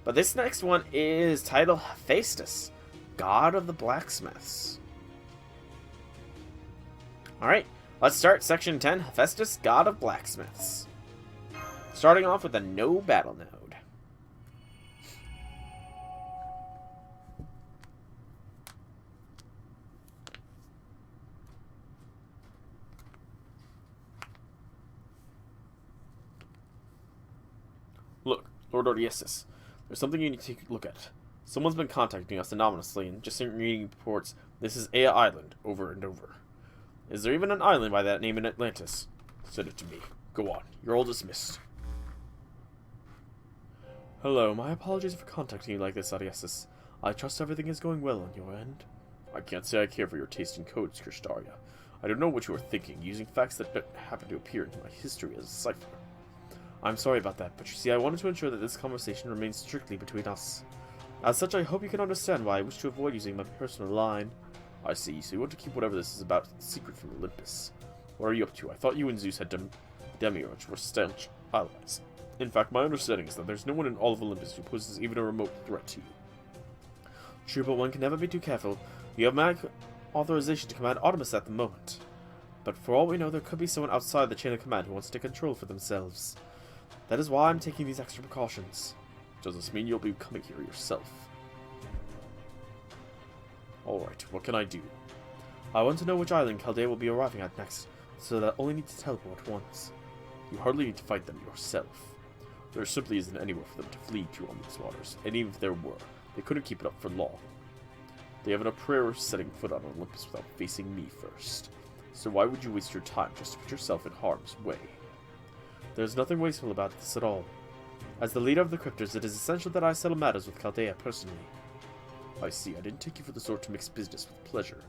But this next one is titled Hephaestus, God of the Blacksmiths. Alright, let's start Section 10, Hephaestus, God of Blacksmiths. Starting off with a no battle node. Look, Lord Odysseus, there's something you need to take a look at. Someone's been contacting us anonymously and just reading reports. This is Ea Island, over and over. Is there even an island by that name in Atlantis? Send it to me. Go on, you're all dismissed. Hello, my apologies for contacting you like this, Odysseus. I trust everything is going well on your end. I can't say I care for your taste in codes, Kristaria. I don't know what you are thinking, using facts that happen to appear in my history as a cipher. I'm sorry about that, but you see, I wanted to ensure that this conversation remains strictly between us. As such, I hope you can understand why I wish to avoid using my personal line. I see, so you want to keep whatever this is about secret from Olympus. What are you up to? I thought you and Zeus had demiurge were staunch allies. In fact, my understanding is that there's no one in all of Olympus who poses even a remote threat to you. True, but one can never be too careful. You have my authorization to command Olympus at the moment. But for all we know, there could be someone outside the chain of command who wants to take control for themselves. That is why I'm taking these extra precautions. Does this mean you'll be coming here yourself? Alright, what can I do? I want to know which island Chaldea will be arriving at next, so that I only need to teleport once. You hardly need to fight them yourself. There simply isn't anywhere for them to flee to on these waters, and even if there were, they couldn't keep it up for long. They have no prayer setting foot on Olympus without facing me first. So why would you waste your time just to put yourself in harm's way? There's nothing wasteful about this at all. As the leader of the Crypters, it is essential that I settle matters with Chaldea personally. I see, I didn't take you for the sort to mix business with pleasure.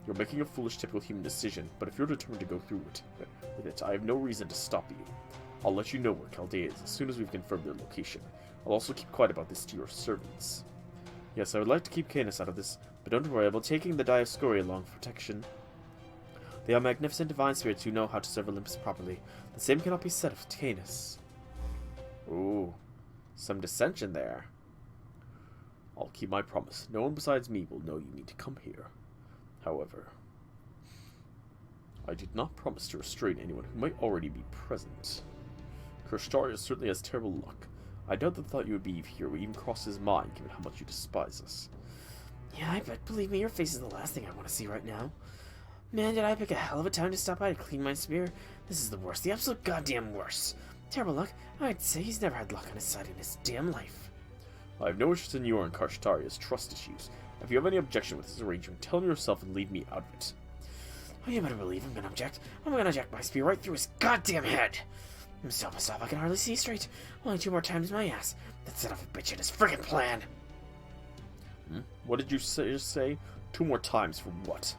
You're making a foolish, typical human decision, but if you're determined to go through with it, I have no reason to stop you. I'll let you know where Chaldea is as soon as we've confirmed their location. I'll also keep quiet about this to your servants. Yes, I would like to keep Canis out of this, but don't worry, I'll be taking the Dioscuri along for protection. They are magnificent divine spirits who know how to serve Olympus properly. The same cannot be said of Canis. Ooh, some dissension there. I'll keep my promise. No one besides me will know you need to come here. However, I did not promise to restrain anyone who might already be present. Kristaria certainly has terrible luck. I doubt the thought you would be here would even cross his mind, given how much you despise us. Yeah, I bet. Believe me, your face is the last thing I want to see right now. Man, did I pick a hell of a time to stop by to clean my spear. This is the worst, the absolute goddamn worst. Terrible luck. I'd say he's never had luck on his side in his damn life. I have no interest in your and Karstaria's trust issues. If you have any objection with this arrangement, tell him yourself and leave me out of it. Oh, you better believe I'm gonna object. I'm gonna jack my spear right through his goddamn head. Stop, I can hardly see straight. Only 2 more times my ass. That son of a bitch had his friggin' plan. What did you just say? 2 more times for what?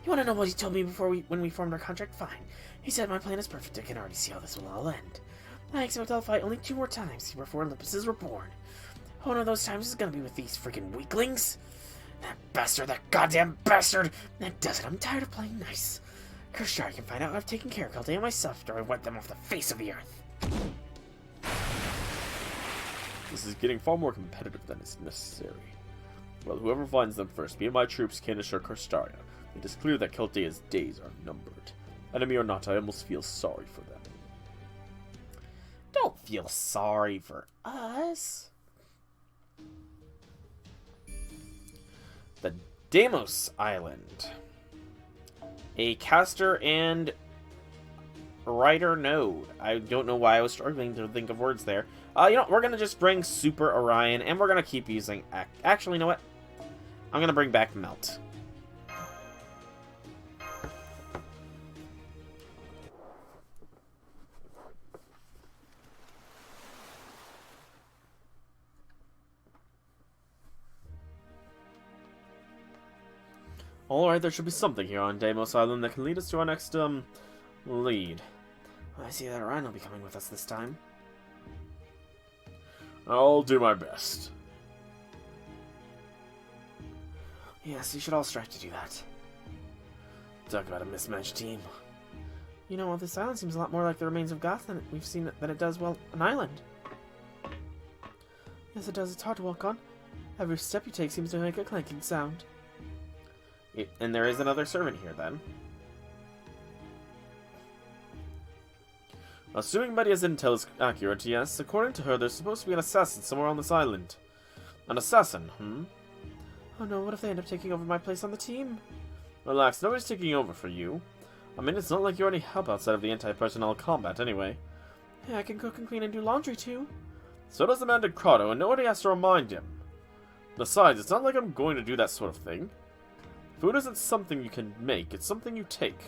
You wanna know what he told me when we formed our contract? Fine. He said my plan is perfect. I can already see how this will all end. I expect I'll fight only 2 more times before Olympuses were born. One of those times is gonna be with these freaking weaklings. That bastard, that goddamn bastard! That does it. I'm tired of playing nice. Kristaria can find out I've taken care of Chaldea myself after I wiped them off the face of the earth. This is getting far more competitive than is necessary. Well, whoever finds them first, me and my troops can assure Kristaria. It is clear that Chaldea's days are numbered. Enemy or not, I almost feel sorry for them. Don't feel sorry for us. The Deimos Island. A caster and writer node. I don't know why I was struggling to think of words there. You know, we're going to just bring Super Orion, and we're going to keep using... Actually, you know what? I'm going to bring back Melt. Alright, there should be something here on Deimos Island that can lead us to our next, lead. I see that Orion will be coming with us this time. I'll do my best. Yes, you should all strive to do that. Talk about a mismatched team. You know, this island seems a lot more like the remains of Goth than it does, well, an island. Yes, it does. It's hard to walk on. Every step you take seems to make a clanking sound. And there is another servant here, then. Assuming Media's intel is accurate, yes, according to her, there's supposed to be an assassin somewhere on this island. An assassin, Oh no, what if they end up taking over my place on the team? Relax, nobody's taking over for you. I mean, it's not like you're any help outside of the anti-personnel combat, anyway. Hey, I can cook and clean and do laundry, too. So does the man Crotto, and nobody has to remind him. Besides, it's not like I'm going to do that sort of thing. Food isn't something you can make, it's something you take.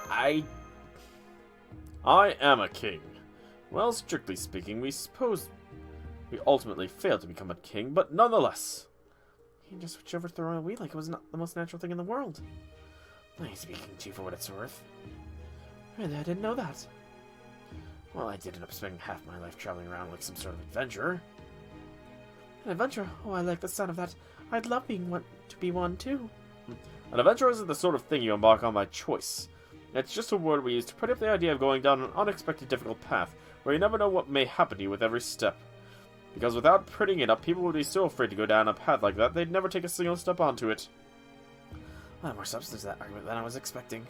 I am a king. Well, strictly speaking, we suppose we ultimately failed to become a king, but nonetheless. You can just switch over to the royal we like it was not the most natural thing in the world. Nice speaking to you for what it's worth. Really, I didn't know that. Well, I did end up spending half my life traveling around like some sort of adventurer. An adventurer? Oh, I like the sound of that. I'd love being one to be one, too. An adventure isn't the sort of thing you embark on by choice. It's just a word we use to put up the idea of going down an unexpected difficult path, where you never know what may happen to you with every step. Because without putting it up, people would be so afraid to go down a path like that, they'd never take a single step onto it. A lot more substance to that argument than I was expecting.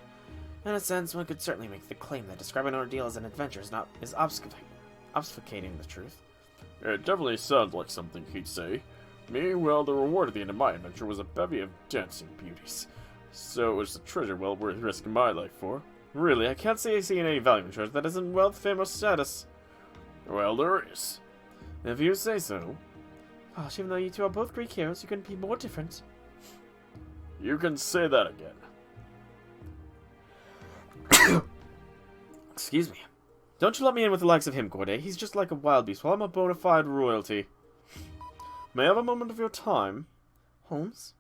In a sense, one could certainly make the claim that describing an ordeal as an adventure is obfuscating the truth. It definitely sounds like something he'd say. Meanwhile, the reward at the end of my adventure was a bevy of dancing beauties. So it was a treasure well worth risking my life for. Really, I can't say I see any value in treasure that isn't wealth, fame, or status. Well, there is. If you say so. Gosh, even though you two are both Greek heroes, you couldn't be more different. You can say that again. Excuse me. Don't you let me in with the likes of him, Corday. He's just like a wild beast, while I'm a bona fide royalty. May I have a moment of your time? Holmes?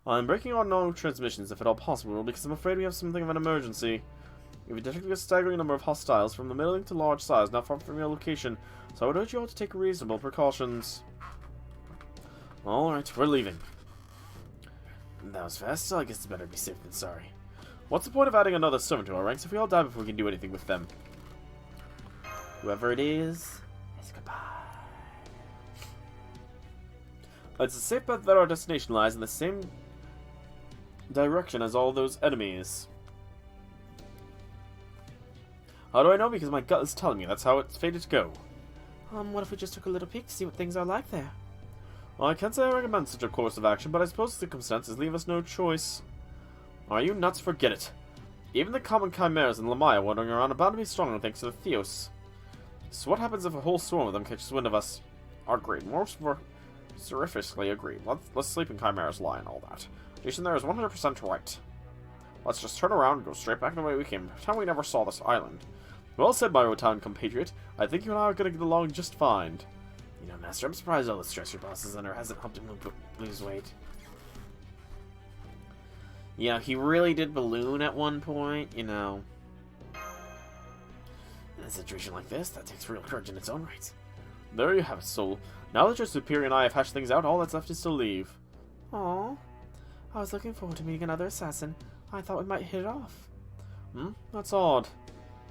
I'm breaking our no transmissions if at all possible, because I'm afraid we have something of an emergency. We've detected a staggering number of hostiles from the middling to large size, not far from your location, so I would urge you all to take reasonable precautions. Alright, we're leaving. That was fast, so I guess it's better to be safe than sorry. What's the point of adding another servant to our ranks if we all die before we can do anything with them? Whoever it is goodbye. It's a safe bet that our destination lies in the same direction as all those enemies. How do I know? Because my gut is telling me that's how it's fated to go. What if we just took a little peek to see what things are like there? Well, I can't say I recommend such a course of action, but I suppose circumstances leave us no choice. Are you nuts? Forget it. Even the common chimeras in Lamaya wandering around are bound to be stronger thanks to the Theos. So what happens if a whole swarm of them catches wind of us? Agreed. Most serifiously agreed. Let's sleep in chimeras lie and all that. Jason there is 100% right. Let's just turn around and go straight back the way we came. Pretend we never saw this island. Well said, my Rotan compatriot. I think you and I are going to get along just fine. You know, Master, I'm surprised all the stress your boss is under hasn't helped him lose weight. Yeah, he really did balloon at one point, you know. In a situation like this, that takes real courage in its own right. There you have it, soul. Now that your superior and I have hashed things out, all that's left is to leave. Aww. I was looking forward to meeting another assassin. I thought we might hit it off. That's odd.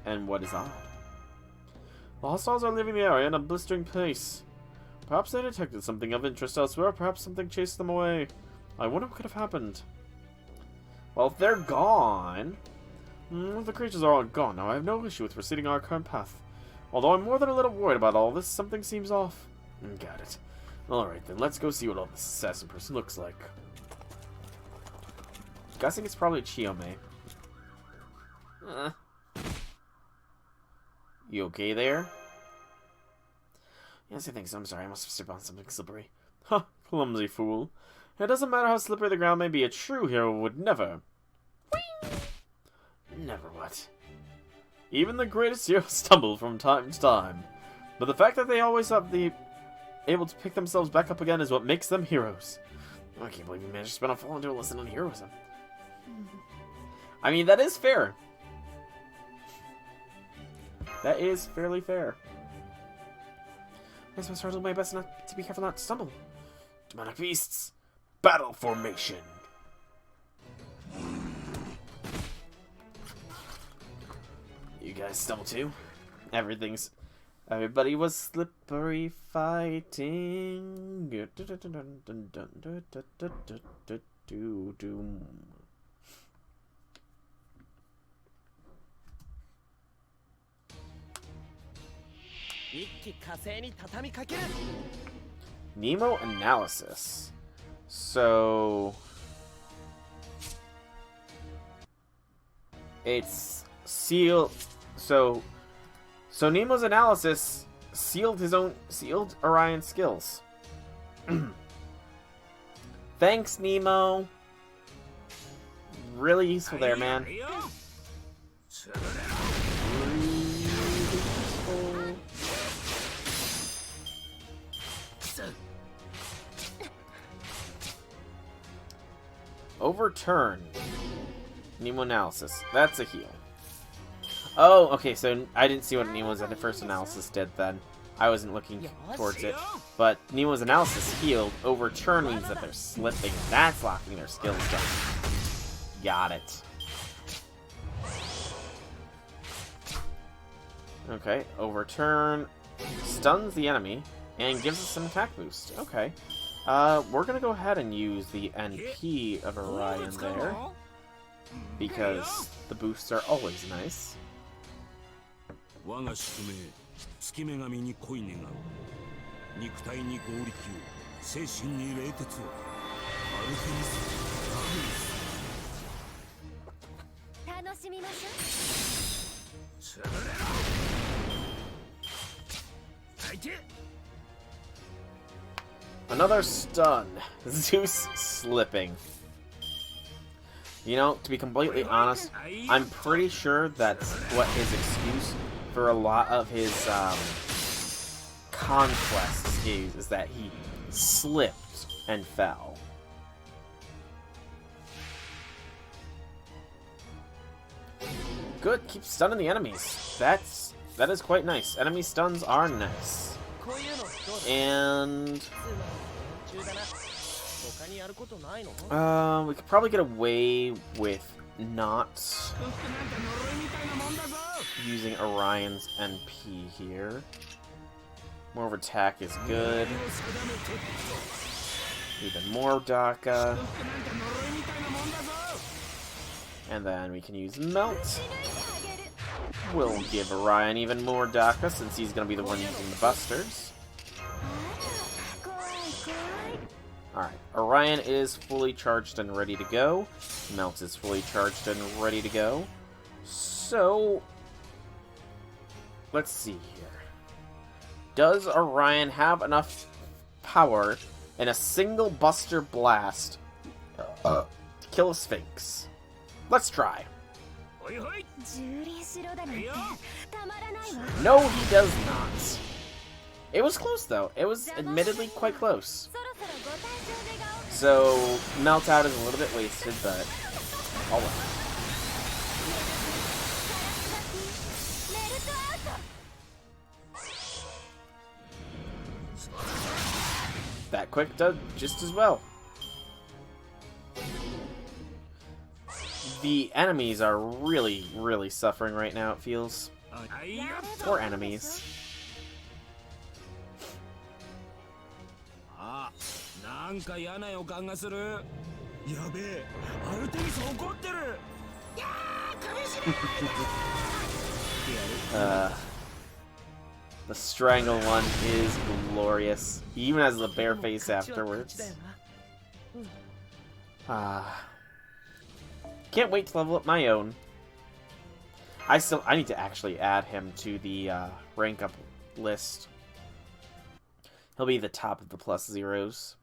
And what is odd? The hostiles are leaving the area in a blistering pace. Perhaps they detected something of interest elsewhere, perhaps something chased them away. I wonder what could have happened. Well, if they're gone... the creatures are all gone now. I have no issue with proceeding our current path. Although I'm more than a little worried about all this, something seems off. Got it. Alright then, let's go see what all this assassin person looks like. Guessing it's probably Chiome. You okay there? Yes, I think so. I'm sorry. I must have stepped on something slippery. Ha! Clumsy fool. It doesn't matter how slippery the ground may be, a true hero would never... Whee! Never what? Even the greatest heroes stumble from time to time. But the fact that they always have the... able to pick themselves back up again is what makes them heroes. I can't believe you managed to spend a full into a lesson on heroism. I mean, that is fair. That is fairly fair. I guess I must do my best not to be careful not to stumble. Demonic beasts, battle formation. You guys stumble too? Everything's Everybody was slippery fighting. Nemo analysis. So it's sealed. So Nemo's analysis sealed Orion's skills. Thanks, Nemo. Really useful there, man. Overturn. Nemo analysis. That's a heal. Oh, okay, so I didn't see what Nemo's first analysis did then. I wasn't looking towards it. But Nemo's analysis healed. Overturn means that they're slipping. That's locking their skills down. Got it. Okay, overturn stuns the enemy and gives us some attack boost. Okay. We're gonna go ahead and use the NP of Orion there, because the boosts are always nice. Another stun. Zeus slipping. You know, to be completely honest, I'm pretty sure that's what his excuse for a lot of his conquests is that he slipped and fell. Good, keep stunning the enemies. That is quite nice. Enemy stuns are nice. And we could probably get away with not using Orion's NP here. More of attack is good. Even more Daka. And then we can use Melt. We'll give Orion even more Daka since he's going to be the one using the busters. Alright, Orion is fully charged and ready to go. Melt is fully charged and ready to go. So, let's see here. Does Orion have enough power in a single Buster Blast to kill a Sphinx? Let's try. No, he does not. It was close, though. It was admittedly quite close. So, Melt Out is a little bit wasted, but all right. That quick does just as well. The enemies are really, really suffering right now, it feels. Poor enemies. The strangle one is glorious. He even has the bare face afterwards. Can't wait to level up my own. I need to actually add him to the rank up list. He'll be the top of the +0s.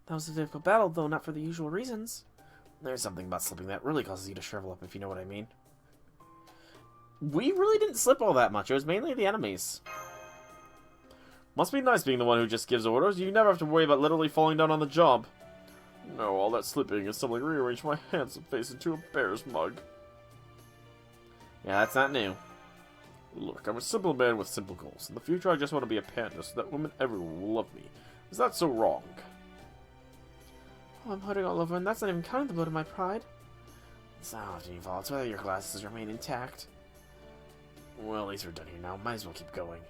That was a difficult battle, though not for the usual reasons. There's something about slipping that really causes you to shrivel up, if you know what I mean. We really didn't slip all that much. It was mainly the enemies. Must be nice being the one who just gives orders. You never have to worry about literally falling down on the job. No, all that slipping is simply rearrange my handsome face into a bear's mug. Yeah, that's not new. Look, I'm a simple man with simple goals. In the future, I just want to be a panda so that women everywhere will love me. Is that so wrong? Oh, I'm hurting all over, and that's not even counting the blow to my pride. It's not often you fall. It's whether your glasses remain intact. Well, at least we're done here now. Might as well keep going.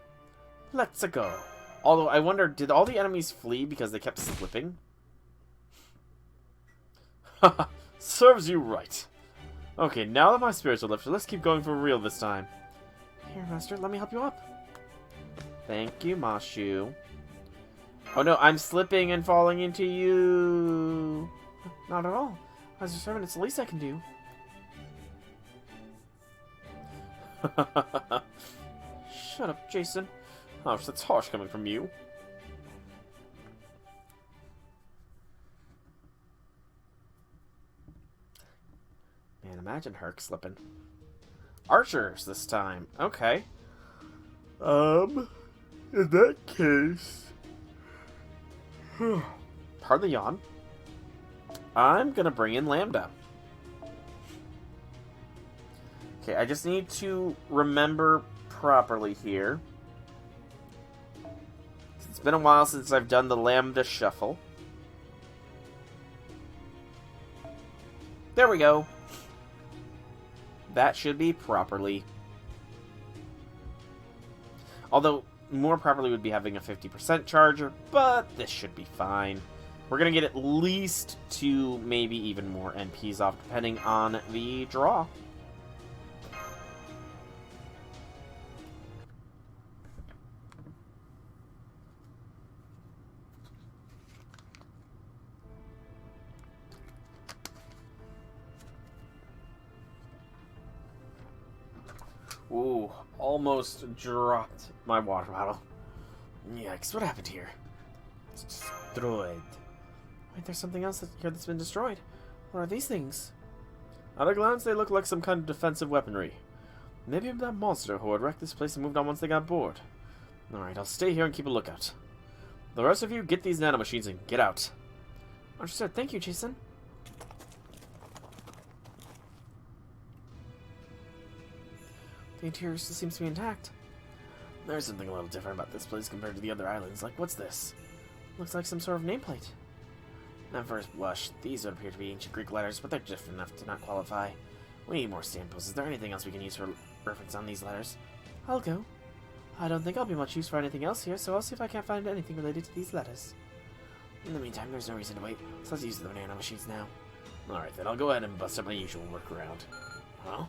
Let's go. Although, I wonder, did all the enemies flee because they kept slipping? Haha, serves you right. Okay, now that my spirits are lifted, let's keep going for real this time. Here, Master, let me help you up. Thank you, Mashu. Oh no, I'm slipping and falling into you. Not at all. As your servant, it's the least I can do. Shut up, Jason. Ouch, that's harsh coming from you. Man, imagine Herc slipping. Archers this time. Okay. In that case... Pardon the yawn. I'm gonna bring in Lambda. Okay, I just need to remember properly here. It's been a while since I've done the Lambda Shuffle. There we go. That should be properly. Although, more properly would be having a 50% charger, but this should be fine. We're going to get at least 2, maybe even more NPs off, depending on the draw. Ooh, almost dropped my water bottle. Yikes, what happened here? It's destroyed. Wait, there's something else here that's been destroyed. What are these things? At a glance, they look like some kind of defensive weaponry. Maybe that monster horde wrecked this place and moved on once they got bored. Alright, I'll stay here and keep a lookout. The rest of you, get these nanomachines and get out. Understood. Thank you, Jason. The interior still seems to be intact. There's something a little different about this place compared to the other islands. Like, what's this? Looks like some sort of nameplate. At first blush, these would appear to be ancient Greek letters, but they're different enough to not qualify. We need more samples. Is there anything else we can use for reference on these letters? I'll go. I don't think I'll be much use for anything else here, so I'll see if I can't find anything related to these letters. In the meantime, there's no reason to wait, so let's use the banana machines now. Alright, then I'll go ahead and bust up my usual workaround. Huh?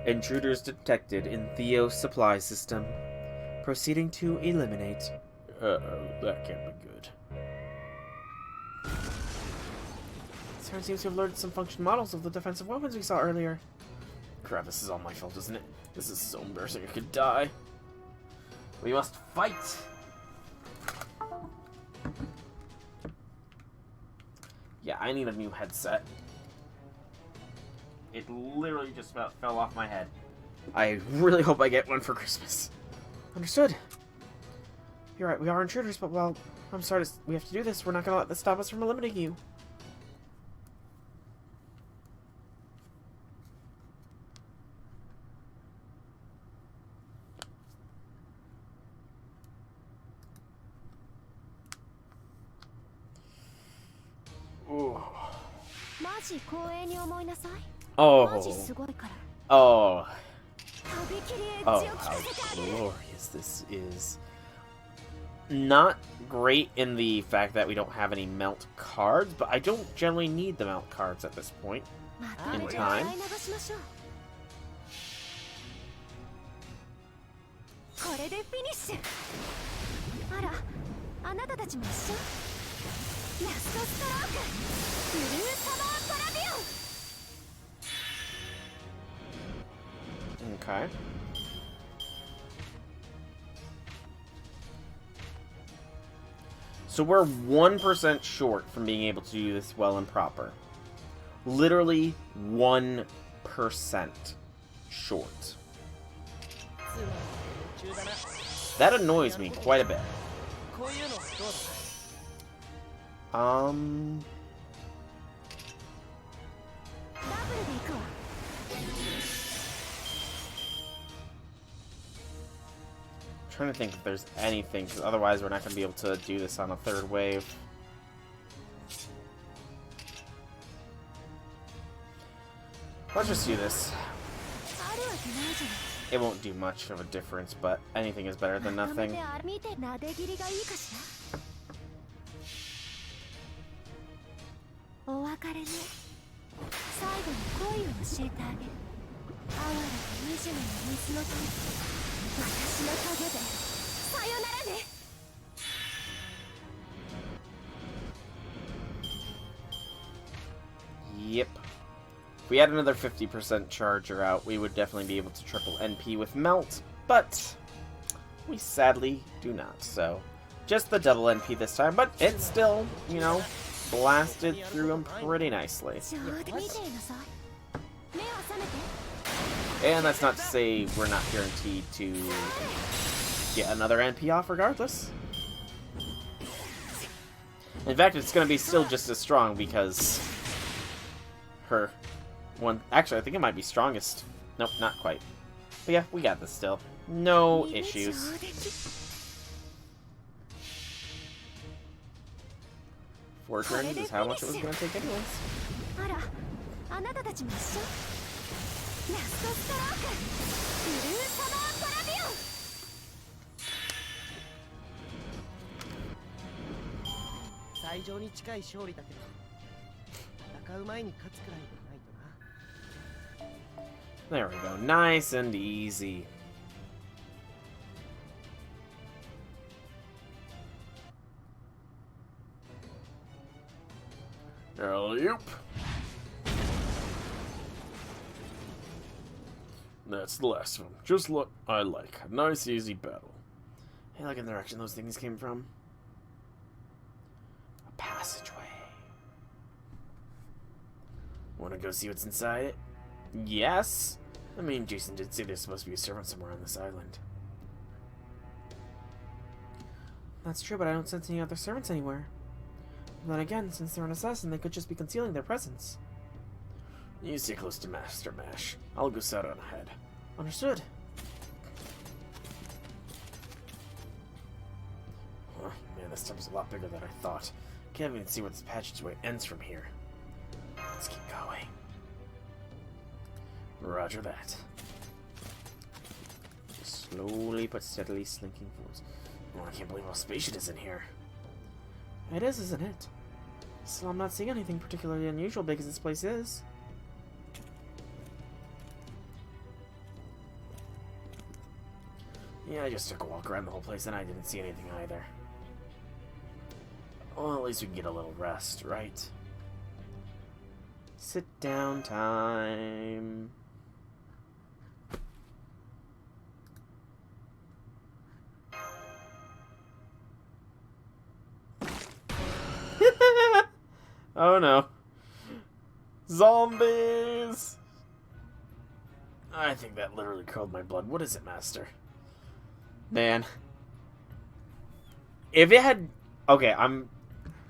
Intruders detected in Theo's supply system. Proceeding to eliminate. Uh-oh, that can't be good. Saren seems to have learned some function models of the defensive weapons we saw earlier. Crap, this is all my fault, isn't it? This is so embarrassing, I could die. We must fight! Yeah, I need a new headset. It literally just about fell off my head. I really hope I get one for Christmas. Understood. You're right, we are intruders, but well, I'm sorry we have to do this. We're not gonna let this stop us from eliminating you. Ooh. Oh. Oh. Oh, how glorious this is. Not great in the fact that we don't have any melt cards, but I don't generally need the melt cards at this point in time. Okay. So we're 1% short from being able to do this well and proper. Literally 1% short. That annoys me quite a bit. Trying to think if there's anything, because otherwise we're not going to be able to do this on a third wave. Let's just do this. It won't do much of a difference, but anything is better than nothing. Yep. If we had another 50% charger out, we would definitely be able to triple NP with Melt, but we sadly do not, so just the double NP this time, but it's still, you know, blasted through them pretty nicely. And that's not to say we're not guaranteed to get another NP off regardless. In fact, it's going to be still just as strong because her one... Actually, I think it might be strongest. Nope, not quite. But yeah, we got this still. No issues. 4 turns is how much it was going to take anyways. 最上に近い勝利だけど、戦う前に勝つくらいでないとな。 There we go. Nice and easy. Alley-oop. That's the last one. Just what I like. A nice, easy battle. Hey, look in the direction those things came from. A passageway. Wanna go see what's inside it? Yes! I mean, Jason did say there's supposed to be a servant somewhere on this island. That's true, but I don't sense any other servants anywhere. And then again, since they're an assassin, they could just be concealing their presence. You stay close to Master Mash. I'll go set on ahead. Understood. Oh, man, this temple's a lot bigger than I thought. Can't even see where this passageway ends from here. Let's keep going. Roger that. Slowly but steadily slinking forwards. Oh, I can't believe how spacious it is in here. It is, isn't it? Still, I'm not seeing anything particularly unusual big as this place is. Yeah, I just took a walk around the whole place and I didn't see anything either. Well, at least we can get a little rest, right? Sit down time. Oh no. Zombies! I think that literally curled my blood. What is it, Master? Man. If it had... Okay,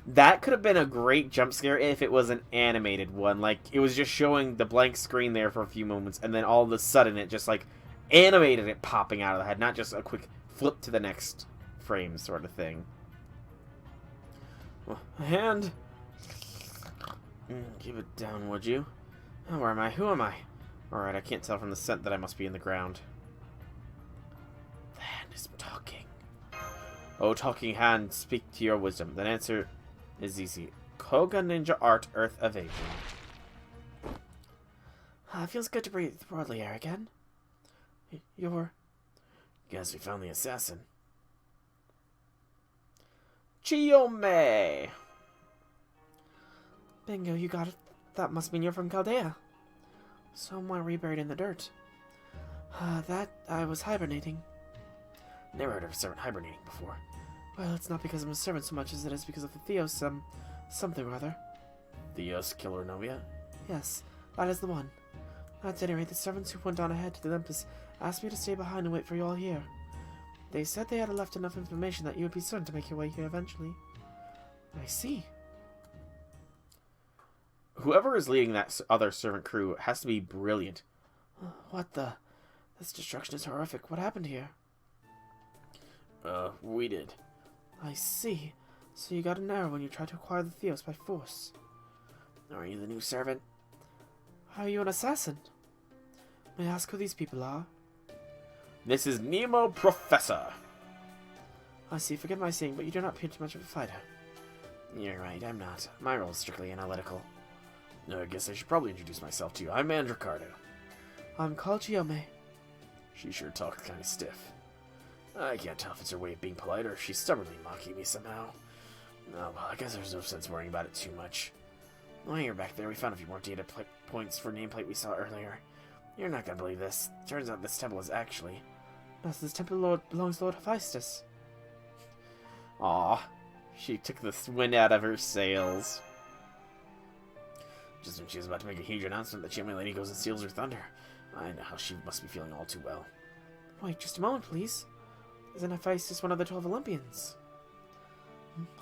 that could have been a great jump scare if it was an animated one. Like, it was just showing the blank screen there for a few moments, and then all of a sudden it just, like, animated it popping out of the head. Not just a quick flip to the next frame sort of thing. Well, a hand... Keep it down, would you? Oh, where am I? Who am I? Alright, I can't tell from the scent that I must be in the ground. The hand is talking. Oh, talking hand, speak to your wisdom. The answer is easy. Koga Ninja Art, Earth Evasion. It feels good to breathe the broadly air again. You're... Guess we found the assassin. Chiyome! Bingo, you got it. That must mean you're from Chaldea. Someone reburied in the dirt. That I was hibernating. Never heard of a servant hibernating before. Well, it's not because I'm a servant so much as it is because of the Theos, something or other. Theos Killer Novia? Yes, that is the one. At any rate, the servants who went on ahead to the Olympus asked me to stay behind and wait for you all here. They said they had left enough information that you would be certain to make your way here eventually. I see. Whoever is leading that other servant crew has to be brilliant. What the? This destruction is horrific. What happened here? We did. I see. So you got an error when you tried to acquire the Theos by force. Are you the new servant? Are you an assassin? May I ask who these people are? This is Nemo Professor. I see, forgive my saying, but you do not appear too much of a fighter. You're right, I'm not. My role is strictly analytical. I guess I should probably introduce myself to you. I'm Andricardo. I'm called Giome. She sure talks kind of stiff. I can't tell if it's her way of being polite or if she's stubbornly mocking me somehow. Oh, well, I guess there's no sense worrying about it too much. While you're back there, we found a few more data points for nameplate we saw earlier. You're not gonna believe this. Turns out this temple is actually... Thus, this temple belongs to Lord Hephaestus. Aw, she took the wind out of her sails. Just when she was about to make a huge announcement, the Chimney Lady goes and steals her thunder. I know how she must be feeling all too well. Wait, just a moment, please. Isn't Hephaestus one of the 12 Olympians?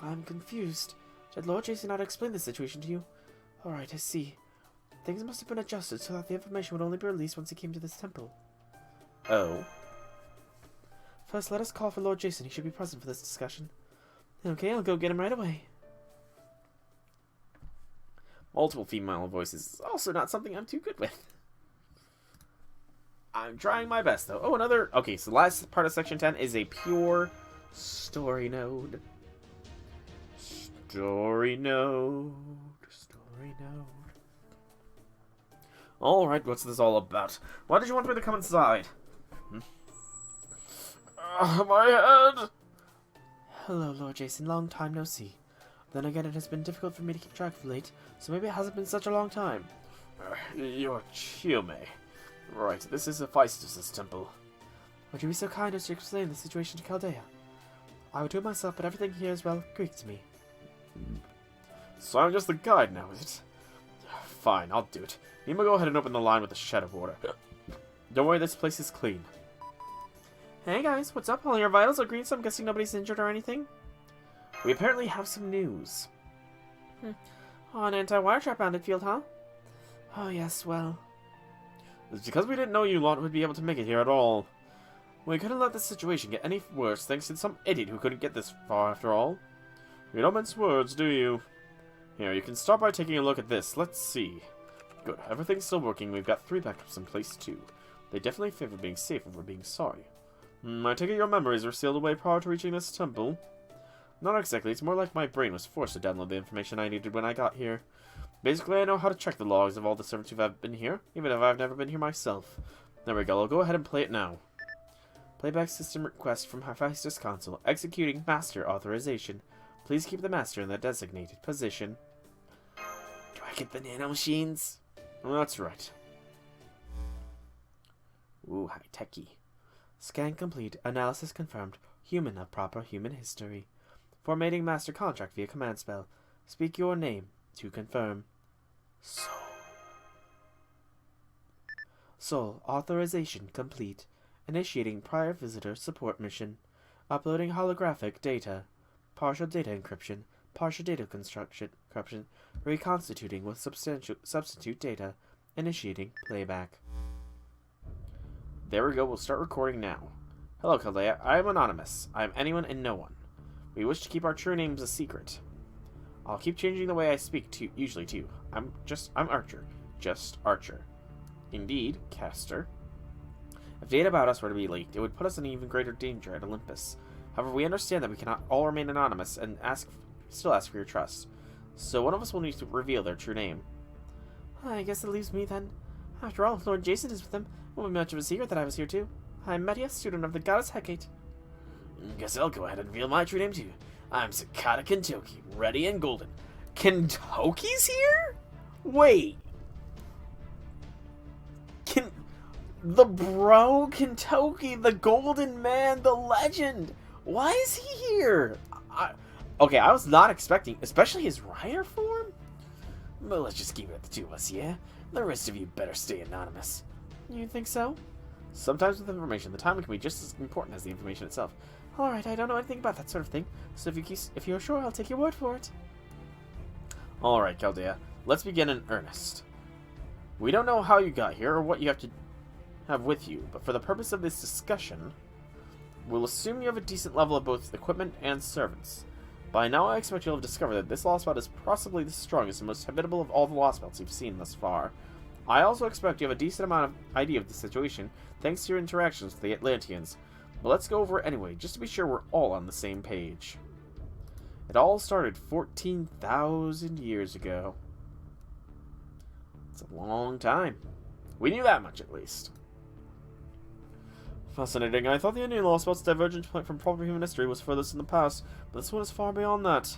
I'm confused. Did Lord Jason not explain the situation to you? Alright, I see. Things must have been adjusted so that the information would only be released once he came to this temple. Oh. First, let us call for Lord Jason. He should be present for this discussion. Okay, I'll go get him right away. Multiple female voices is also not something I'm too good with. I'm trying my best, though. Oh, another... Okay, so the last part of Section 10 is a pure story node. Story node. Story node. Alright, what's this all about? Why did you want me to come inside? My head! Hello, Lord Jason. Long time no see. Then again, it has been difficult for me to keep track of late, so maybe it hasn't been such a long time. You're Chiome. Right, this is Hephaestus' temple. Would you be so kind as to explain the situation to Chaldea? I would do it myself, but everything here is, well, Greek to me. So I'm just the guide now, is it? Fine, I'll do it. Nemo, go ahead and open the line with the shadow water. Don't worry, this place is clean. Hey guys, what's up? All your vitals are green, so I'm guessing nobody's injured or anything? We apparently have some news. Oh, an anti-wire trap bandit field, huh? Oh yes, well... It's because we didn't know you lot would be able to make it here at all. We couldn't let the situation get any worse thanks to some idiot who couldn't get this far after all. You don't mince words, do you? Here, you can start by taking a look at this. Let's see. Good, everything's still working. We've got 3 backups in place too. They definitely favor being safe over being sorry. I take it your memories were sealed away prior to reaching this temple? Not exactly, it's more like my brain was forced to download the information I needed when I got here. Basically, I know how to check the logs of all the servants who have been here, even if I've never been here myself. There we go, I'll go ahead and play it now. Playback system request from Hephaestus console. Executing master authorization. Please keep the master in the designated position. Do I get the nano machines? Well, that's right. Ooh, high-techy. Scan complete. Analysis confirmed. Human of proper human history. Formatting master contract via command spell. Speak your name to confirm. Soul. Authorization complete. Initiating prior visitor support mission. Uploading holographic data. Partial data encryption. Partial data corruption. Reconstituting with substitute data. Initiating playback. There we go, we'll start recording now. Hello, Chaldea. I am anonymous. I am anyone and no one. We wish to keep our true names a secret. I'll keep changing the way I speak usually to you. I'm Archer. Just Archer. Indeed, Caster. If data about us were to be leaked, it would put us in even greater danger at Olympus. However, we understand that we cannot all remain anonymous and still ask for your trust. So one of us will need to reveal their true name. I guess it leaves me then. After all, Lord Jason is with them. It won't be much of a secret that I was here too. I'm Media, student of the goddess Hecate. Guess I'll go ahead and reveal my true name too. I'm Sakata Kentoki, ready and golden. Kentoki's here? Wait. The bro, Kentoki, the golden man, the legend. Why is he here? Okay, I was not expecting, especially his rider form. But let's just keep it at the 2 of us, yeah? The rest of you better stay anonymous. You think so? Sometimes with information, the timing can be just as important as the information itself. Alright, I don't know anything about that sort of thing, so if you're sure, I'll take your word for it. Alright, Chaldea, let's begin in earnest. We don't know how you got here or what you have with you, but for the purpose of this discussion, we'll assume you have a decent level of both equipment and servants. By now, I expect you'll have discovered that this Lostbelt is possibly the strongest and most habitable of all the Lostbelts you've seen thus far. I also expect you have a decent amount of idea of the situation, thanks to your interactions with the Atlanteans. But let's go over it anyway, just to be sure we're all on the same page. It all started 14,000 years ago. It's a long time. We knew that much, at least. Fascinating. I thought the Indian Lostbelt's divergent point from proper human history was furthest in the past, but this one is far beyond that.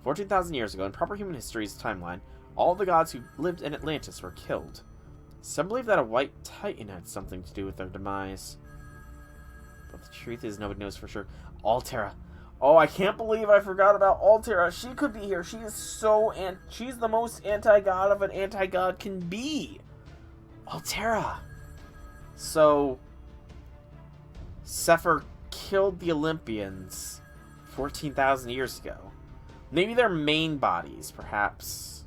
14,000 years ago, in proper human history's timeline, all the gods who lived in Atlantis were killed. Some believe that a white titan had something to do with their demise. But the truth is, nobody knows for sure. Altera. Oh, I can't believe I forgot about Altera. She could be here. She is so she's the most anti-god of an anti-god can be. Altera. So, Sephir killed the Olympians 14,000 years ago. Maybe their main bodies, perhaps.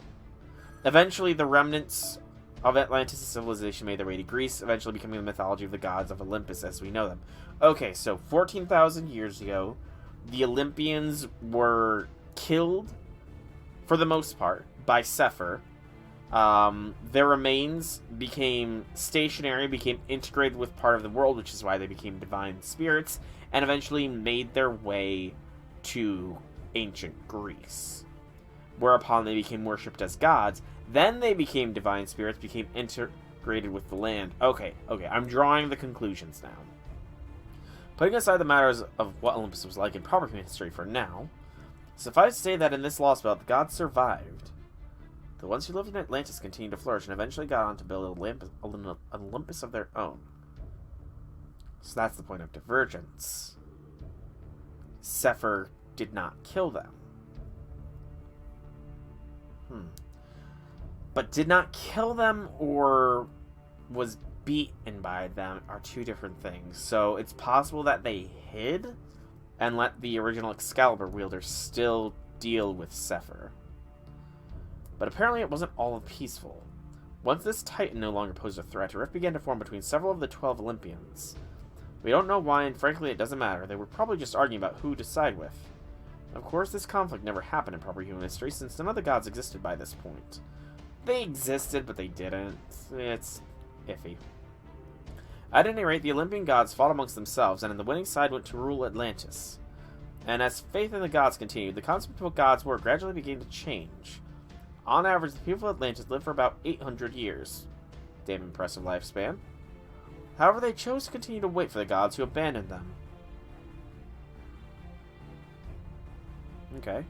Eventually, the remnants of Atlantis' civilization made their way to Greece, eventually becoming the mythology of the gods of Olympus as we know them. Okay, so 14,000 years ago, the Olympians were killed, for the most part, by Sephir. Their remains became stationary, became integrated with part of the world, which is why they became divine spirits, and eventually made their way to ancient Greece. Whereupon they became worshipped as gods. Then they became divine spirits, became integrated with the land. Okay, I'm drawing the conclusions now. Putting aside the matters of what Olympus was like in proper human history for now, suffice to say that in this Lostbelt, the gods survived. The ones who lived in Atlantis continued to flourish and eventually got on to build an Olympus of their own. So that's the point of divergence. Sephir did not kill them. But did not kill them or was beaten by them are two different things. So it's possible that they hid and let the original Excalibur wielder still deal with Sephir. But apparently it wasn't all peaceful. Once this Titan no longer posed a threat, a rift began to form between several of the 12 Olympians. We don't know why, and frankly it doesn't matter. They were probably just arguing about who to side with. Of course, this conflict never happened in proper human history, since none of the gods existed by this point. They existed, but they didn't. It's iffy. At any rate, the Olympian gods fought amongst themselves, and in the winning side went to rule Atlantis. And as faith in the gods continued, the concept of what gods were gradually began to change. On average, the people of Atlantis lived for about 800 years. Damn impressive lifespan. However, they chose to continue to wait for the gods who abandoned them. Okay.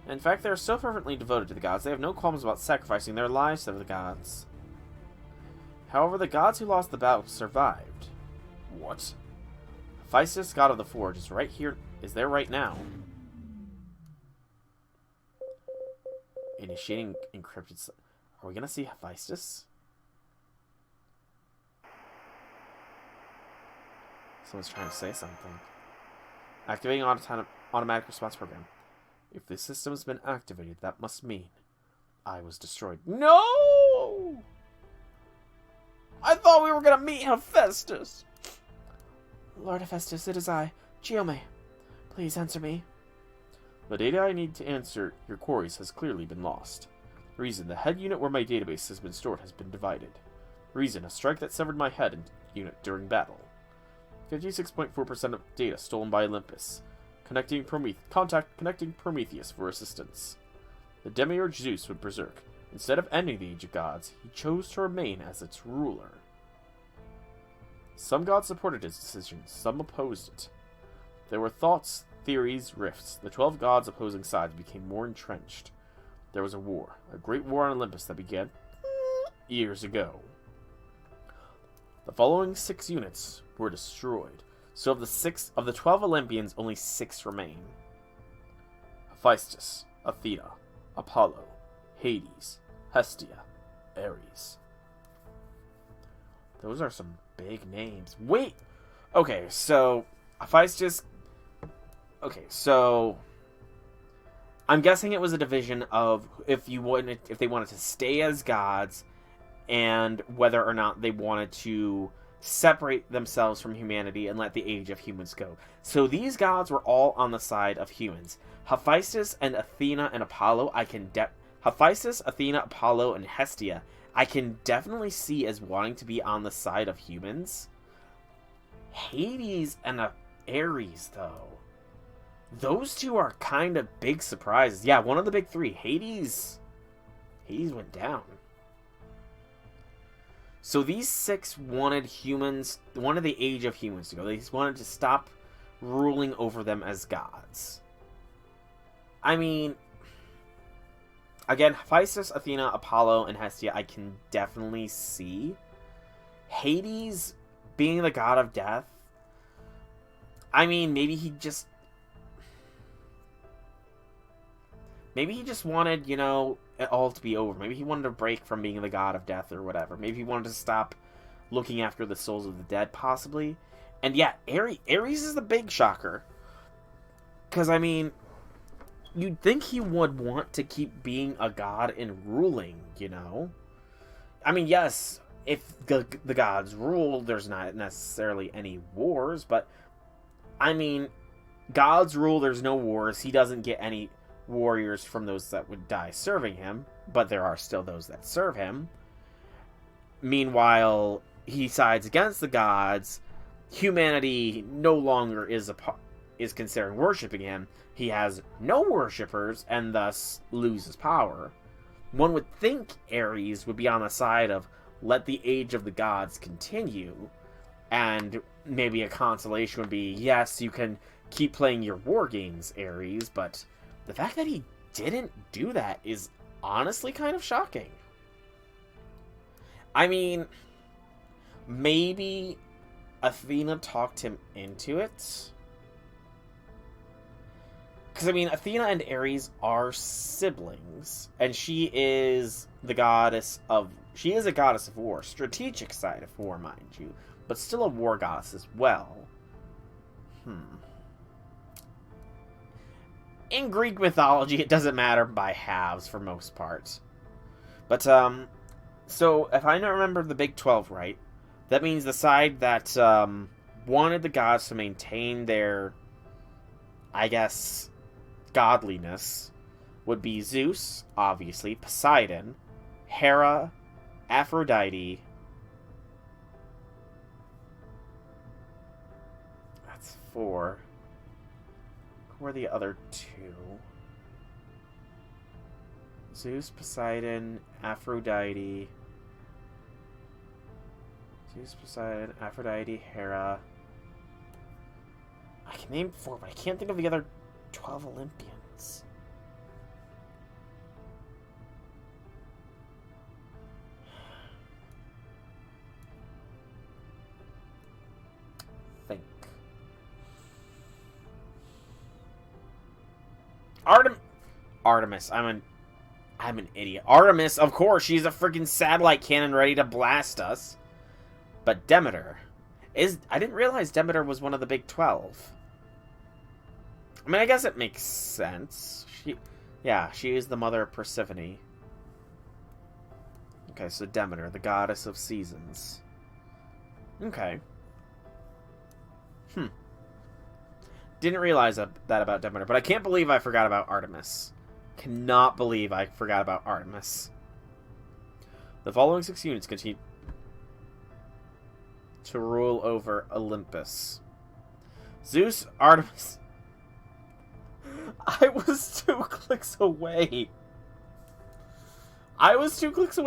In fact, they are so fervently devoted to the gods, they have no qualms about sacrificing their lives to the gods. However, the gods who lost the battle survived. What? Hephaestus, god of the forge, is right here. Is there right now? Initiating encrypted. Are we gonna see Hephaestus? Someone's trying to say something. Activating automatic response program. If this system has been activated, that must mean I was destroyed. No! I thought we were gonna meet Hephaestus. Lord Hephaestus, it is I, Giome. Please answer me. The data I need to answer your queries has clearly been lost. Reason, the head unit where my database has been stored has been divided. Reason, a strike that severed my head unit during battle. 56.4% of data stolen by Olympus. Connecting Prometheus for assistance. The demiurge Zeus would berserk. Instead of ending the Age of Gods, he chose to remain as its ruler. Some gods supported his decision, some opposed it. There were thoughts, theories, rifts. The 12 gods' opposing sides became more entrenched. There was a war, a great war on Olympus that began years ago. The following 6 units were destroyed. So of the 12 Olympians, only 6 remain. Hephaestus, Athena, Apollo, Hades, Hestia, Ares. Those are some big names. Wait! Okay, so Hephaestus. Okay, so I'm guessing it was a division of if they wanted to stay as gods, and whether or not they wanted to separate themselves from humanity and let the age of humans go. So these gods were all on the side of humans. Hephaestus and Athena and Apollo, Hephaestus, Athena, Apollo, and Hestia, I can definitely see as wanting to be on the side of humans. Hades and Ares, though. Those two are kind of big surprises. Yeah, one of the big three. Hades went down. So these 6 wanted the age of humans to go. They wanted to stop ruling over them as gods. I mean, again, Hephaestus, Athena, Apollo, and Hestia, I can definitely see. Hades being the god of death, I mean, maybe he just wanted, you know, it all to be over. Maybe he wanted a break from being the god of death or whatever. Maybe he wanted to stop looking after the souls of the dead, possibly. And yeah, Ares is the big shocker. Because, I mean, you'd think he would want to keep being a god and ruling, you know? I mean, yes, if the gods rule, there's not necessarily any wars, but, I mean, gods rule, there's no wars. He doesn't get any warriors from those that would die serving him, but there are still those that serve him. Meanwhile, he sides against the gods. Humanity no longer is considering worshipping him. He has no worshippers and thus loses power. One would think Ares would be on the side of let the age of the gods continue, and maybe a consolation would be, yes, you can keep playing your war games, Ares, but the fact that he didn't do that is honestly kind of shocking. I mean, maybe Athena talked him into it. Because, I mean, Athena and Ares are siblings, and she is a goddess of war, strategic side of war, mind you, but still a war goddess as well. In Greek mythology, it doesn't matter by halves for most parts. But, so, if I remember the Big 12 right, that means the side that, wanted the gods to maintain their, I guess, godliness would be Zeus, obviously, Poseidon, Hera, Aphrodite. That's 4. Who are the other 2? Zeus, Poseidon, Aphrodite. Zeus, Poseidon, Aphrodite, Hera. I can name 4, but I can't think of the other 12 Olympians. Think. Artemis. I'm an idiot. Artemis, of course, she's a freaking satellite cannon ready to blast us. But Demeter I didn't realize Demeter was one of the Big 12. I mean, I guess it makes sense. She is the mother of Persephone. Okay, so Demeter, the goddess of seasons. Okay. Didn't realize that about Demeter, but I can't believe I forgot about Artemis. Cannot believe I forgot about Artemis. The following 6 units continue to rule over Olympus. Zeus, Artemis. I was 2 clicks away.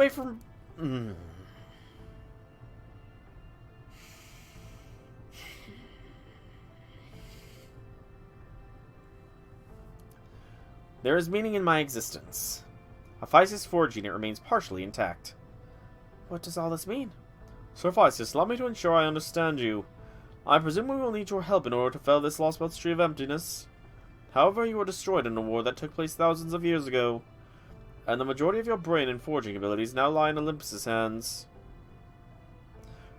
From... There is meaning in my existence. Hephaestus' forge unit remains partially intact. What does all this mean? Sir Hephaestus, allow me to ensure I understand you. I presume we will need your help in order to fell this Lostbelt tree of emptiness. However, you were destroyed in a war that took place thousands of years ago, and the majority of your brain and forging abilities now lie in Olympus' hands.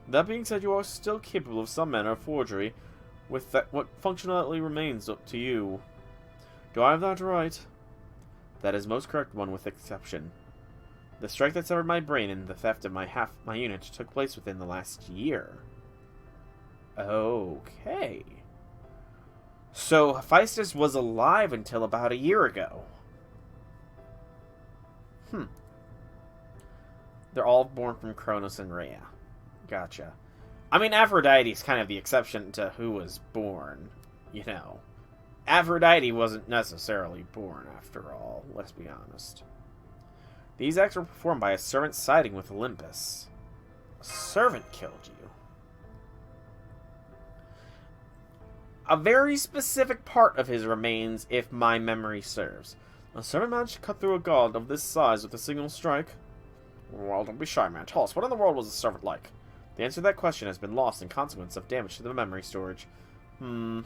That being said, you are still capable of some manner of forgery, with what functionality remains up to you. Do I have that right? That is most correct, one with exception. The strike that severed my brain and the theft of my unit took place within the last year. Okay. So, Hephaestus was alive until about a year ago. They're all born from Kronos and Rhea. Gotcha. I mean, Aphrodite's kind of the exception to who was born, you know. Aphrodite wasn't necessarily born, after all, let's be honest. These acts were performed by a servant siding with Olympus. A servant killed you. A very specific part of his remains, if my memory serves. A servant managed to cut through a god of this size with a single strike. Well, don't be shy, man. Tell us, what in the world was a servant like? The answer to that question has been lost in consequence of damage to the memory storage. Do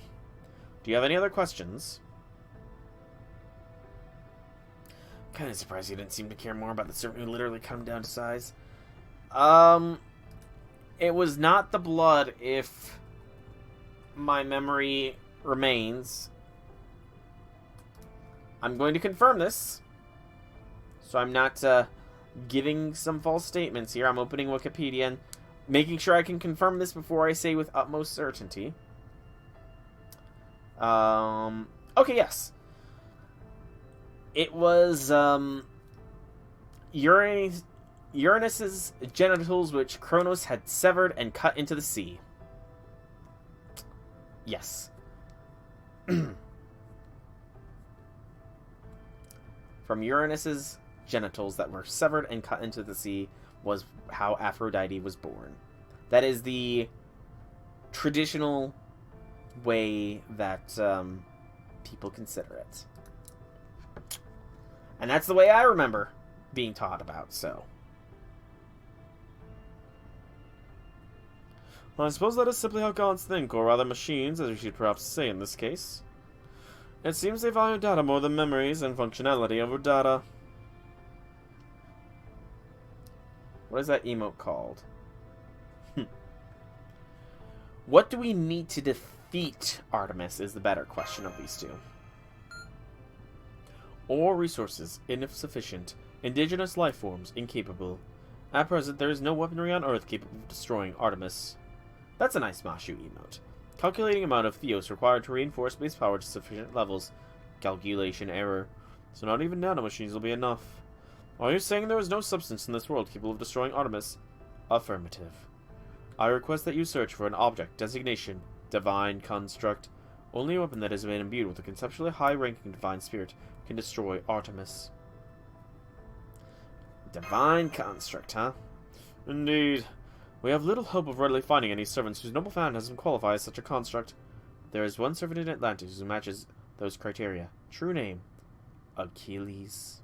you have any other questions? Kind of surprised you didn't seem to care more about the servant who literally cut him down to size. It was not the blood, if my memory remains. I'm going to confirm this, so I'm not giving some false statements here. I'm opening Wikipedia and making sure I can confirm this before I say with utmost certainty. Okay, yes. It was Uranus's genitals, which Kronos had severed and cut into the sea. Yes. From Uranus's genitals that were severed and cut into the sea was how Aphrodite was born. That is the traditional way that people consider it. And that's the way I remember being taught about, so. Well, I suppose that is simply how gods think, or rather machines, as we should perhaps say in this case. It seems they value data more than memories, and functionality over data. What is that emote called? What do we need to defeat Artemis is the better question of these two. Or resources, insufficient. Indigenous life forms, incapable. At present, there is no weaponry on Earth capable of destroying Artemis. That's a nice Mashu emote. Calculating amount of Theos required to reinforce base power to sufficient levels. Calculation error. So not even nanomachines will be enough. Are you saying there is no substance in this world capable of destroying Artemis? Affirmative. I request that you search for an object, designation, divine construct. Only a weapon that has been imbued with a conceptually high-ranking divine spirit can destroy Artemis. Divine construct, huh? Indeed. We have little hope of readily finding any servants whose noble phantasm qualifies as such a construct. There is one servant in Atlantis who matches those criteria. True name, Achilles.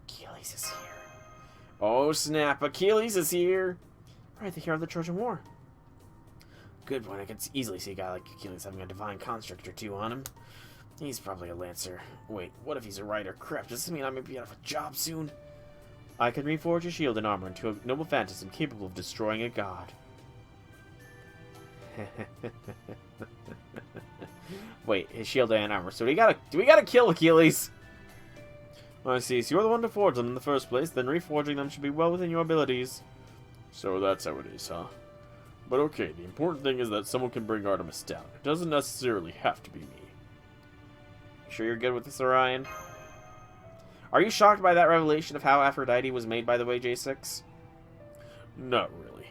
Achilles is here. Oh snap, Achilles is here! Right, the hero of the Trojan War. Good point, I could easily see a guy like Achilles having a divine construct or two on him. He's probably a lancer. Wait, what if he's a rider? Crap, does this mean I might be out of a job soon? I can reforge a shield and armor into a noble phantasm capable of destroying a god. Wait, his shield and armor. So do we gotta kill Achilles? I see, so you're the one to forge them in the first place, then reforging them should be well within your abilities. So that's how it is, huh? But okay, the important thing is that someone can bring Artemis down. It doesn't necessarily have to be me. Sure you're good with this, Orion? Are you shocked by that revelation of how Aphrodite was made, by the way, J6? Not really.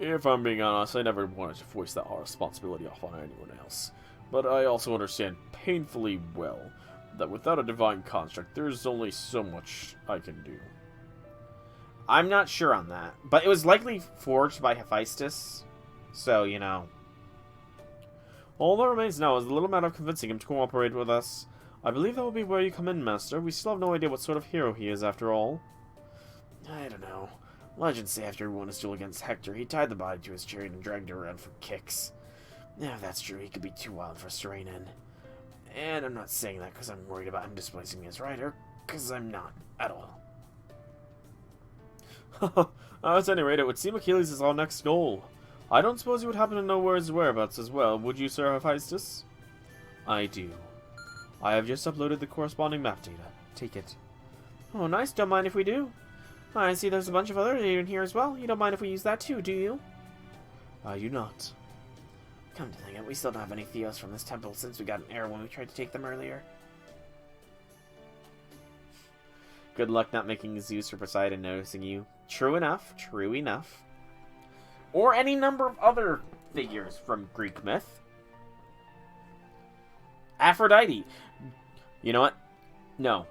If I'm being honest, I never wanted to voice that responsibility off on anyone else. But I also understand painfully well that without a divine construct, there's only so much I can do. I'm not sure on that, but it was likely forged by Hephaestus, so, you know. All that remains now is a little matter of convincing him to cooperate with us. I believe that will be where you come in, Master. We still have no idea what sort of hero he is, after all. I don't know. Legends say after he won his duel against Hector, he tied the body to his chariot and dragged it around for kicks. Now, if that's true, he could be too wild for us to rein in. And I'm not saying that because I'm worried about him displacing me as rider, because I'm not, at all. At any rate, it would seem Achilles is our next goal. I don't suppose you would happen to know where his whereabouts as well, would you, Sir Hephaestus? I do. I have just uploaded the corresponding map data. Take it. Oh, nice. Don't mind if we do. I see there's a bunch of other data in here as well. You don't mind if we use that too, do you? I do not. Come to think of it, we still don't have any Theos from this temple since we got an error when we tried to take them earlier. Good luck not making Zeus or Poseidon noticing you. True enough, true enough. Or any number of other figures from Greek myth. Aphrodite. You know what? No.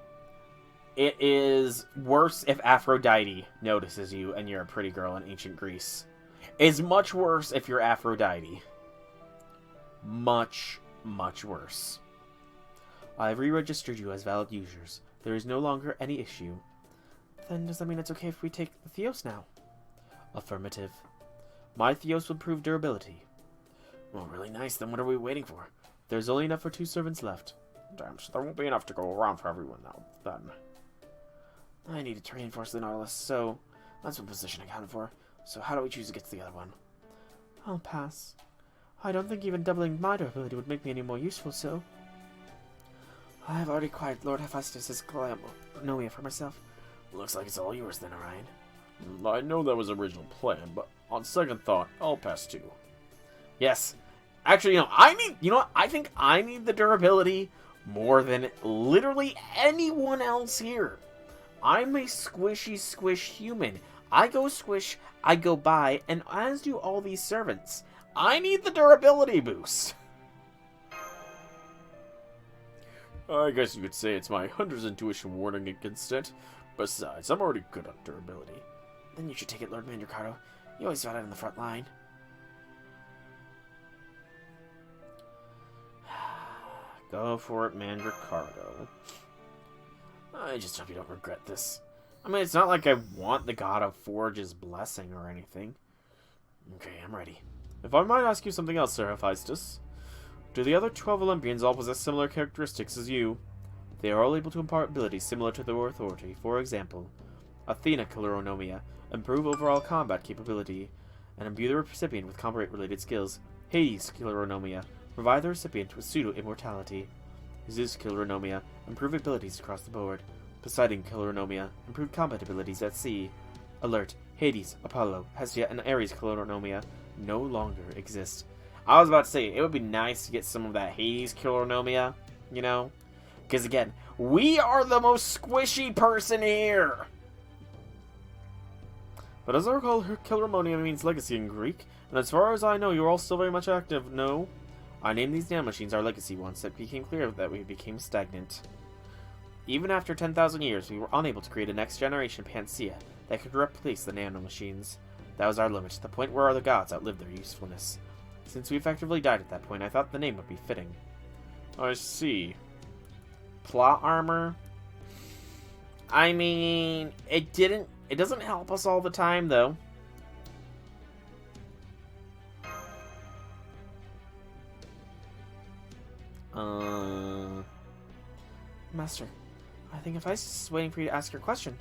It is worse if Aphrodite notices you and you're a pretty girl in ancient Greece. It's much worse if you're Aphrodite. Much, much worse. I have re-registered you as valid users. There is no longer any issue. Then does that mean it's okay if we take the Theos now? Affirmative. My Theos will prove durability. Well, really nice. Then what are we waiting for? There's only enough for 2 servants left. Damn, so there won't be enough to go around for everyone now, then. I needed to reinforce the Nautilus, so that's one position accounted for. So how do we choose against the other one? I'll pass. I don't think even doubling my durability would make me any more useful, so... I have already acquired Lord Hephaestus' Nomia for myself. Looks like it's all yours then, Orion. I know that was the original plan, but on second thought, I'll pass too. Yes. Actually, I think I need the durability more than literally anyone else here. I'm a squishy squish human. I go squish, I go by, and as do all these servants. I need the durability boost. I guess you could say it's my hunter's intuition warning against it. Besides, I'm already good on durability. Then you should take it, Lord Mandricardo. You always fought out in the front line. Go for it, Mandricardo. I just hope you don't regret this. I mean, it's not like I want the God of Forge's blessing or anything. Okay, I'm ready. If I might ask you something else, Sir Hephaestus. Do the other 12 Olympians all possess similar characteristics as you? They are all able to impart abilities similar to their authority. For example, Athena Caloronomia, improve overall combat capability, and imbue the recipient with combat-related skills. Hades Caloronomia, provide the recipient with pseudo-immortality. Zeus Caloronomia, improve abilities across the board. Poseidon Caloronomia, improve combat abilities at sea. Alert, Hades, Apollo, Hestia, and Ares Caloronomia no longer exist. I was about to say, it would be nice to get some of that Hades Caloronomia, you know? Because again, we are the most squishy person here! But as I recall, Caloronomia means legacy in Greek, and as far as I know, you're all still very much active, no? I named these nanomachines our legacy once it became clear that we became stagnant. Even after 10,000 years, we were unable to create a next-generation panacea that could replace the nanomachines. That was our limit, the point where the gods outlived their usefulness. Since we effectively died at that point, I thought the name would be fitting. I see. Plot armor? I mean, it doesn't help us all the time, though. Master, I think Hephaestus is waiting for you to ask your question.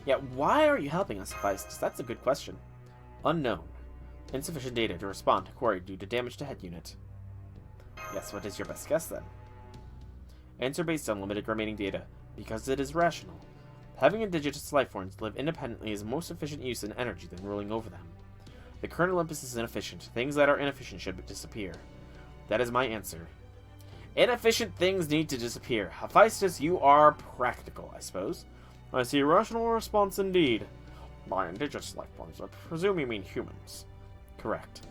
Yeah, why are you helping us, Hephaestus? That's a good question. Unknown. Insufficient data to respond to query due to damage to head unit. Yes, what is your best guess, then? Answer based on limited remaining data, because it is rational. Having indigenous life forms live independently is most efficient use in energy than ruling over them. The current Olympus is inefficient. Things that are inefficient should disappear. That is my answer. Inefficient things need to disappear. Hephaestus, you are practical, I suppose. I see a rational response indeed. By indigenous life forms, I presume you mean humans. Correct.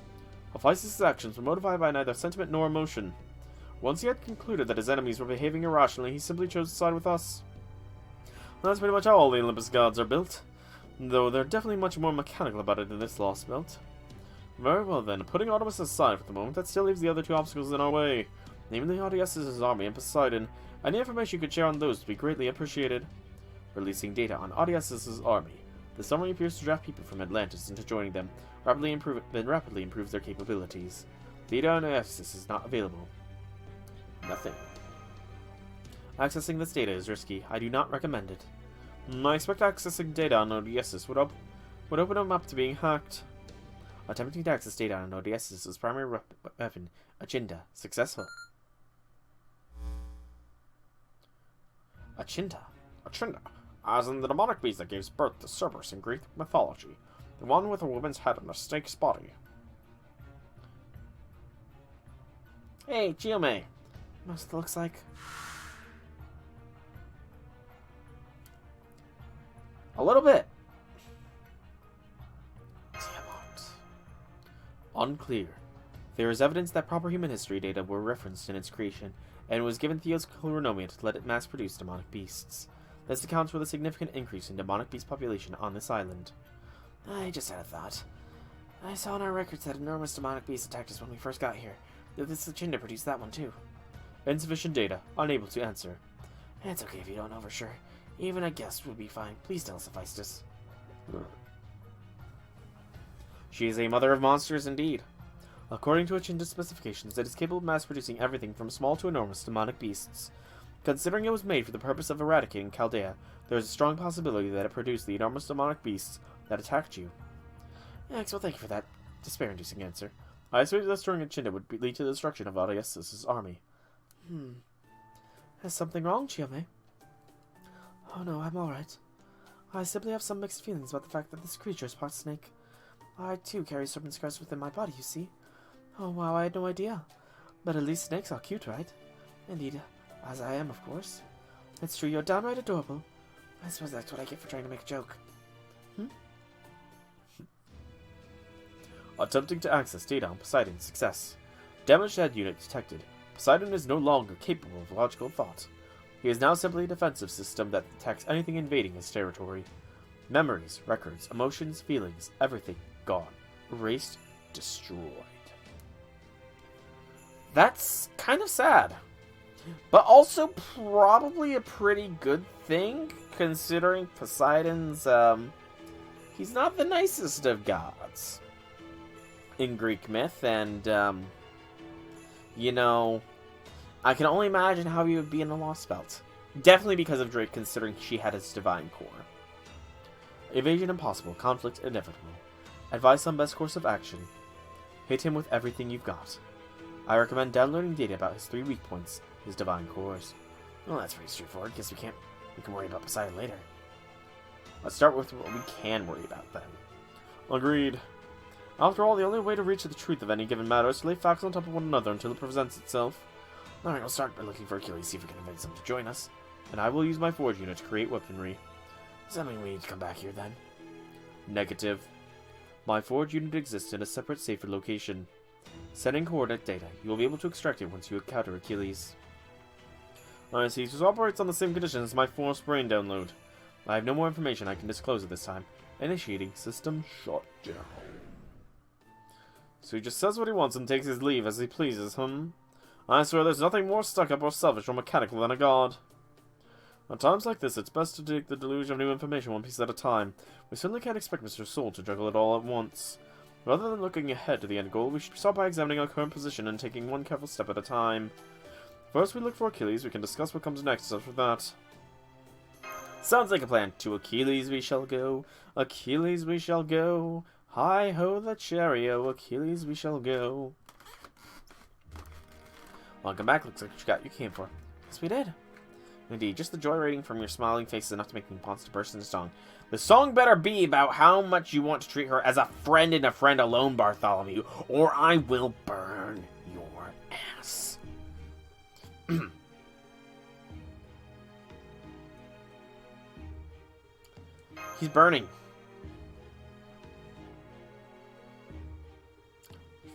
Hephaestus' actions were motivated by neither sentiment nor emotion. Once he had concluded that his enemies were behaving irrationally, he simply chose to side with us. That's pretty much how all the Olympus gods are built, though they're definitely much more mechanical about it than this Lostbelt. Very well then, putting Artemis aside for the moment, that still leaves the other 2 obstacles in our way, namely Odysseus' army and Poseidon. Any information you could share on those would be greatly appreciated. Releasing data on Odysseus' army. The summary appears to draft people from Atlantis into joining them, rapidly improves their capabilities. Data on Odysseus is not available. Nothing. Accessing this data is risky. I do not recommend it. I expect accessing data on Odysseus would open him up to being hacked. Attempting to access data on Odysseus' primary weapon, Achinda, successful. Achinda? Achinda, as in the demonic beast that gave birth to Cerberus in Greek mythology. The one with a woman's head and a snake's body. Hey, Chiome. Most looks like... A little bit. Tiamat. Unclear. There is evidence that proper human history data were referenced in its creation, and was given Theos Colonomia to let it mass-produce demonic beasts. This accounts for the significant increase in demonic beast population on this island. I just had a thought. I saw in our records that enormous demonic beast attacked us when we first got here. Did this Lachinda produce that one too? Insufficient data. Unable to answer. It's okay if you don't know for sure. Even a guess would be fine. Please tell us, Hephaestus. She is a mother of monsters indeed. According to Achinda's specifications, it is capable of mass-producing everything from small to enormous demonic beasts. Considering it was made for the purpose of eradicating Chaldea, there is a strong possibility that it produced the enormous demonic beasts that attacked you. Well, thank you for that despair-inducing answer. I assume that destroying Achinda would lead to the destruction of Audiastus' army. Is something wrong, Chiome? Oh no, I'm alright. I simply have some mixed feelings about the fact that this creature is part snake. I, too, carry serpent scars within my body, you see. Oh wow, I had no idea. But at least snakes are cute, right? Indeed, as I am, of course. It's true, you're downright adorable. I suppose that's what I get for trying to make a joke. Attempting to access data on Poseidon. Success. Damaged head unit detected. Poseidon is no longer capable of logical thought. He is now simply a defensive system that detects anything invading his territory. Memories, records, emotions, feelings, everything gone. Erased, destroyed. That's kind of sad. But also probably a pretty good thing, considering Poseidon's, he's not the nicest of gods in Greek myth, and, you know, I can only imagine how he would be in the Lostbelt. Definitely because of Drake, considering she had his divine core. Evasion impossible, conflict inevitable. Advice on best course of action. Hit him with everything you've got. I recommend downloading data about his 3 weak points, his divine cores. Well, that's pretty straightforward. Guess we can worry about Poseidon later. Let's start with what we can worry about then. Agreed. After all, the only way to reach the truth of any given matter is to lay facts on top of one another until it presents itself. Alright, we'll start by looking for Achilles, see if we can convince him to join us. And I will use my forge unit to create weaponry. Does that mean we need to come back here then? Negative. My forge unit exists in a separate, safer location. Sending coordinate data. You will be able to extract it once you encounter Achilles. I see. This operates on the same conditions as my forced brain download. I have no more information I can disclose at this time. Initiating system shutdown. So he just says what he wants and takes his leave as he pleases, I swear there's nothing more stuck-up or selfish or mechanical than a god. At times like this, it's best to take the deluge of new information one piece at a time. We certainly can't expect Mr. Soul to juggle it all at once. Rather than looking ahead to the end goal, we should start by examining our current position and taking one careful step at a time. First, we look for Achilles. We can discuss what comes next after that. Sounds like a plan. To Achilles we shall go. Achilles we shall go. Hi-ho the chariot. Achilles we shall go. Welcome back. Looks like what you got you came for. Yes, we did. Indeed, just the joy radiating from your smiling face is enough to make me want to burst into song. The song better be about how much you want to treat her as a friend and a friend alone, Bartholomew, or I will burn your ass. He's burning.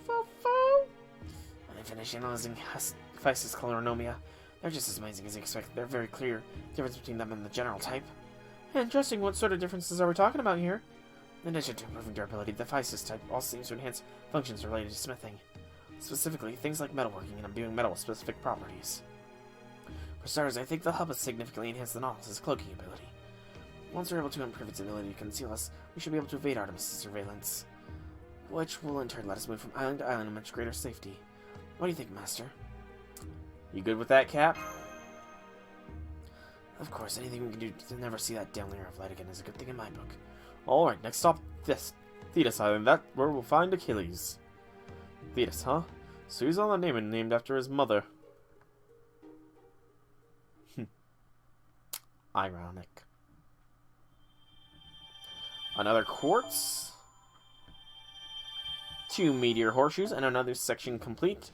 When I finish analyzing Hephaestus Colonomia, they're just as amazing as you expect. They're very clear difference between them and the general type. Interesting. What sort of differences are we talking about here? In addition to improving durability, the Hephaestus type also seems to enhance functions related to smithing. Specifically, things like metalworking and imbuing metal with specific properties. For starters, I think they'll help us significantly enhance the Nautilus' cloaking ability. Once we're able to improve its ability to conceal us, we should be able to evade Artemis' surveillance, which will in turn let us move from island to island in much greater safety. What do you think, Master? You good with that, Cap? Of course, anything we can do to never see that dim layer of light again is a good thing in my book. Alright, next stop, Thetis Island. That's where we'll find Achilles. Thetis, huh? So he's on the name and named after his mother. Ironic. Another quartz. 2 meteor horseshoes and another section complete.